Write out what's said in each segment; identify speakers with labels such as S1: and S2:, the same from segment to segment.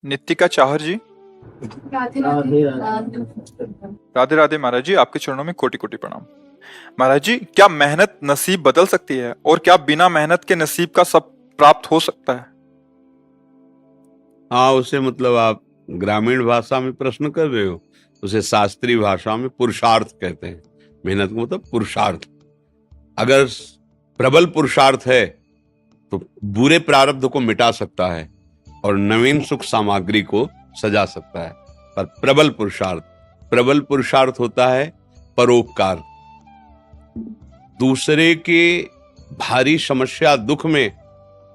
S1: नित्तिका चाहर जी।
S2: राधे राधे।
S1: राधे राधे महाराज जी, आपके चरणों में कोटि कोटि प्रणाम। महाराज जी, क्या मेहनत नसीब बदल सकती है और क्या बिना मेहनत के नसीब का सब प्राप्त हो सकता है?
S3: हाँ, उसे मतलब आप ग्रामीण भाषा में प्रश्न कर रहे हो, उसे शास्त्रीय भाषा में पुरुषार्थ कहते हैं। मेहनत का मतलब पुरुषार्थ। अगर प्रबल पुरुषार्थ है तो बुरे प्रारब्ध को मिटा सकता है और नवीन सुख सामग्री को सजा सकता है। पर प्रबल पुरुषार्थ होता है परोपकार। दूसरे के भारी समस्या दुख में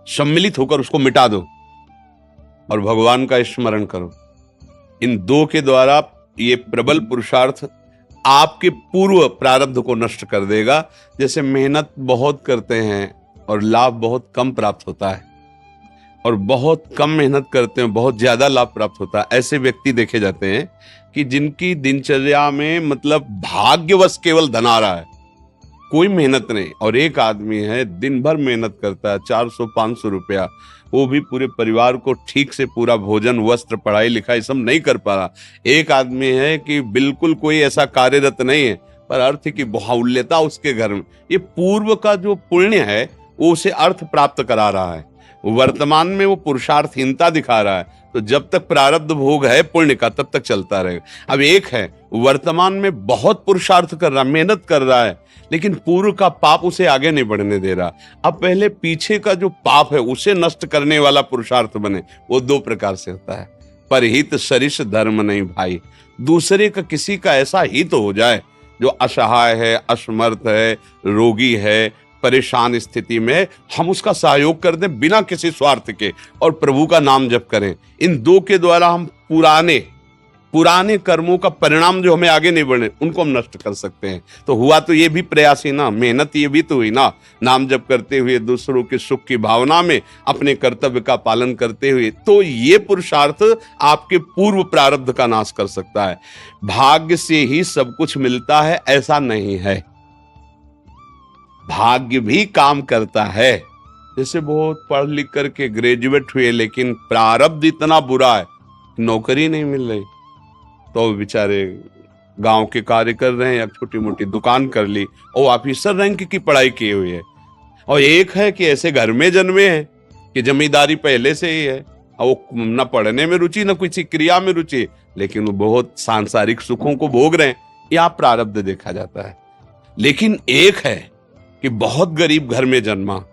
S3: सम्मिलित होकर उसको मिटा दो और भगवान का स्मरण करो। इन दो के द्वारा ये प्रबल पुरुषार्थ आपके पूर्व प्रारब्ध को नष्ट कर देगा। जैसे मेहनत बहुत करते हैं और लाभ बहुत कम प्राप्त होता है, और बहुत कम मेहनत करते हैं बहुत ज्यादा लाभ प्राप्त होता है। ऐसे व्यक्ति देखे जाते हैं कि जिनकी दिनचर्या में मतलब भाग्यवश केवल धन आ रहा है, कोई मेहनत नहीं। और एक आदमी है दिन भर मेहनत करता है, 400-500 रुपया, वो भी पूरे परिवार को ठीक से पूरा भोजन, वस्त्र, पढ़ाई लिखाई सब नहीं कर पा रहा। एक आदमी है कि बिल्कुल कोई ऐसा कार्यरत नहीं है, पर अर्थ की बाहुल्यता उसके घर में, ये पूर्व का जो पुण्य है वो उसे अर्थ प्राप्त करा रहा है। वर्तमान में वो पुरुषार्थहीनता दिखा रहा है, तो जब तक प्रारब्ध भोग है पुण्य का तब तक चलता रहेगा। अब एक है वर्तमान में बहुत पुरुषार्थ कर रहा, मेहनत कर रहा है, लेकिन पूर्व का पाप उसे आगे नहीं बढ़ने दे रहा। अब पहले पीछे का जो पाप है उसे नष्ट करने वाला पुरुषार्थ बने। वो दो प्रकार से होता है। परहित सरिस धर्म नहीं भाई। दूसरे का किसी का ऐसा हित हो जाए जो असहाय है, असमर्थ है, रोगी है, परेशान स्थिति में, हम उसका सहयोग कर दें बिना किसी स्वार्थ के और प्रभु का नाम जप करें। इन दो के द्वारा हम पुराने कर्मों का परिणाम जो हमें आगे नहीं बढ़े उनको हम नष्ट कर सकते हैं। तो हुआ तो ये भी प्रयास ही ना, मेहनत ये भी तो हुई ना, नाम जप करते हुए दूसरों के सुख की भावना में अपने कर्तव्य का पालन करते हुए। तो ये पुरुषार्थ आपके पूर्व प्रारब्ध का नाश कर सकता है। भाग्य से ही सब कुछ मिलता है ऐसा नहीं है, भाग्य भी काम करता है। जैसे बहुत पढ़ लिख करके ग्रेजुएट हुए लेकिन प्रारब्ध इतना बुरा है, नौकरी नहीं मिल रही, तो बेचारे गांव के कार्य कर रहे हैं या छोटी मोटी दुकान कर ली और ऑफिसर रैंक की पढ़ाई किए हुए है। और एक है कि ऐसे घर में जन्मे हैं कि जमींदारी पहले से ही है और वो न पढ़ने में रुचि न किसी क्रिया में रुचि, लेकिन वो बहुत सांसारिक सुखों को भोग रहे हैं। यहाँ प्रारब्ध देखा जाता है। लेकिन एक है कि बहुत गरीब घर में जन्मा,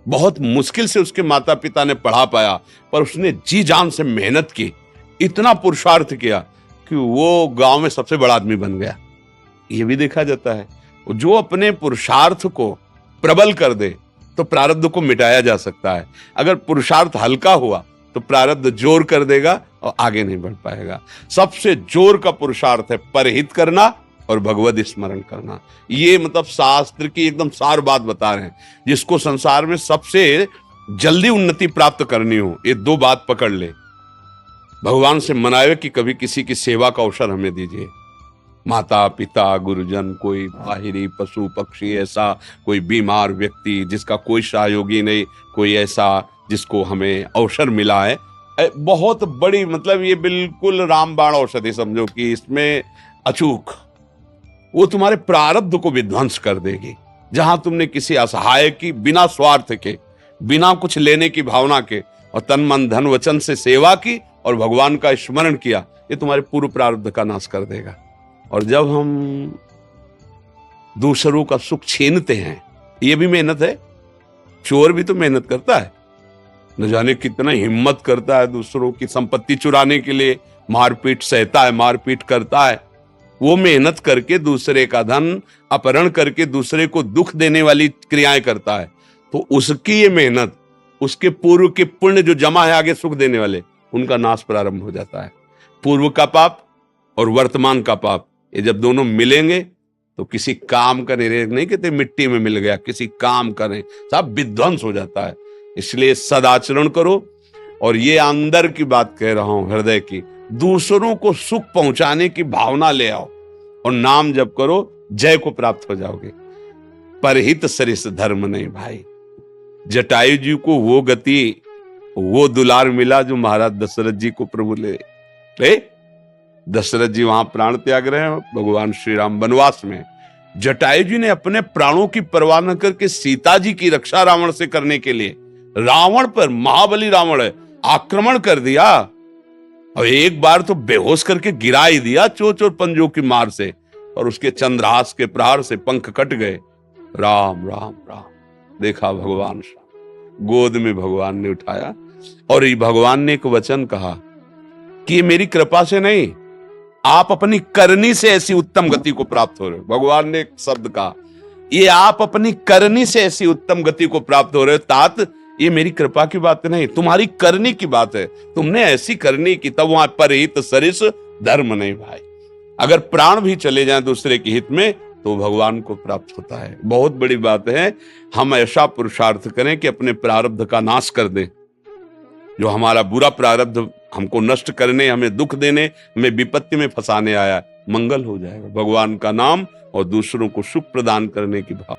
S3: बहुत मुश्किल से उसके माता पिता ने पढ़ा पाया, पर उसने जी जान से मेहनत की, इतना पुरुषार्थ किया कि वो गांव में सबसे बड़ा आदमी बन गया। ये भी देखा जाता है। जो अपने पुरुषार्थ को प्रबल कर दे तो प्रारब्ध को मिटाया जा सकता है। अगर पुरुषार्थ हल्का हुआ तो प्रारब्ध जोर कर देगा और आगे नहीं बढ़ पाएगा। सबसे जोर का पुरुषार्थ है परहित करना और भगवत स्मरण करना। ये मतलब शास्त्र की एकदम सार बात बता रहे हैं। जिसको संसार में सबसे जल्दी उन्नति प्राप्त करनी हो, ये दो बात पकड़ ले। भगवान से मनावे कि कभी किसी की सेवा का अवसर हमें दीजिए। माता पिता, गुरुजन, कोई बाहरी पशु पक्षी, ऐसा कोई बीमार व्यक्ति जिसका कोई सहयोगी नहीं, कोई ऐसा जिसको हमें अवसर मिला है, बहुत बड़ी मतलब ये बिल्कुल रामबाण औषधि समझो कि इसमें अचूक वो तुम्हारे प्रारब्ध को विध्वंस कर देगी। जहां तुमने किसी असहाय की बिना स्वार्थ के, बिना कुछ लेने की भावना के और तन मन धन वचन से सेवा की और भगवान का स्मरण किया, ये तुम्हारे पूर्व प्रारब्ध का नाश कर देगा। और जब हम दूसरों का सुख छीनते हैं, ये भी मेहनत है। चोर भी तो मेहनत करता है, न जाने कितना हिम्मत करता है दूसरों की संपत्ति चुराने के लिए, मारपीट सहता है, मारपीट करता है। वो मेहनत करके दूसरे का धन अपहरण करके दूसरे को दुख देने वाली क्रियाएं करता है, तो उसकी ये मेहनत, उसके पूर्व के पुण्य जो जमा है आगे सुख देने वाले, उनका नाश प्रारंभ हो जाता है। पूर्व का पाप और वर्तमान का पाप, ये जब दोनों मिलेंगे तो किसी काम का नहीं कहते मिट्टी में मिल गया, किसी काम का नहीं, सब विध्वंस हो जाता है। इसलिए सदाचरण करो। और ये अंदर की बात कह रहा हूं, हृदय की, दूसरों को सुख पहुंचाने की भावना ले आओ और नाम जप करो, जय को प्राप्त हो जाओगे। परहित सरिस धर्म नहीं भाई। जटायु जी को वो गति वो दुलार मिला जो महाराज दशरथ जी को प्रभु ले दशरथ जी वहां प्राण त्याग रहे हैं, भगवान श्री राम वनवास में। जटायु जी ने अपने प्राणों की परवाह न करके सीता जी की रक्षा रावण से करने के लिए रावण पर, महाबली रावण है, आक्रमण कर दिया और एक बार तो बेहोश करके गिरा ही दिया चोच और पंजों की मार से, और उसके चंद्रहास के प्रहार से पंख कट गए। राम राम राम, देखा भगवान श्याम, गोद में भगवान ने उठाया और ये भगवान ने एक वचन कहा कि ये मेरी कृपा से नहीं, आप अपनी करनी से ऐसी उत्तम गति को प्राप्त हो रहे हो। भगवान ने एक शब्द कहा, ये आप अपनी करनी से ऐसी उत्तम गति को प्राप्त हो रहे हो। तात, ये मेरी कृपा की बात नहीं, तुम्हारी करनी की बात है। तुमने ऐसी करनी की, तब वहां परहित सरिस धर्म नहीं भाई। अगर प्राण भी चले जाएं दूसरे के हित में तो भगवान को प्राप्त होता है। बहुत बड़ी बात है, हम ऐसा पुरुषार्थ करें कि अपने प्रारब्ध का नाश कर दें। जो हमारा बुरा प्रारब्ध हमको नष्ट करने, हमें दुख देने, हमें विपत्ति में फंसाने आया, मंगल हो जाएगा। भगवान का नाम और दूसरों को सुख प्रदान करने की भाव।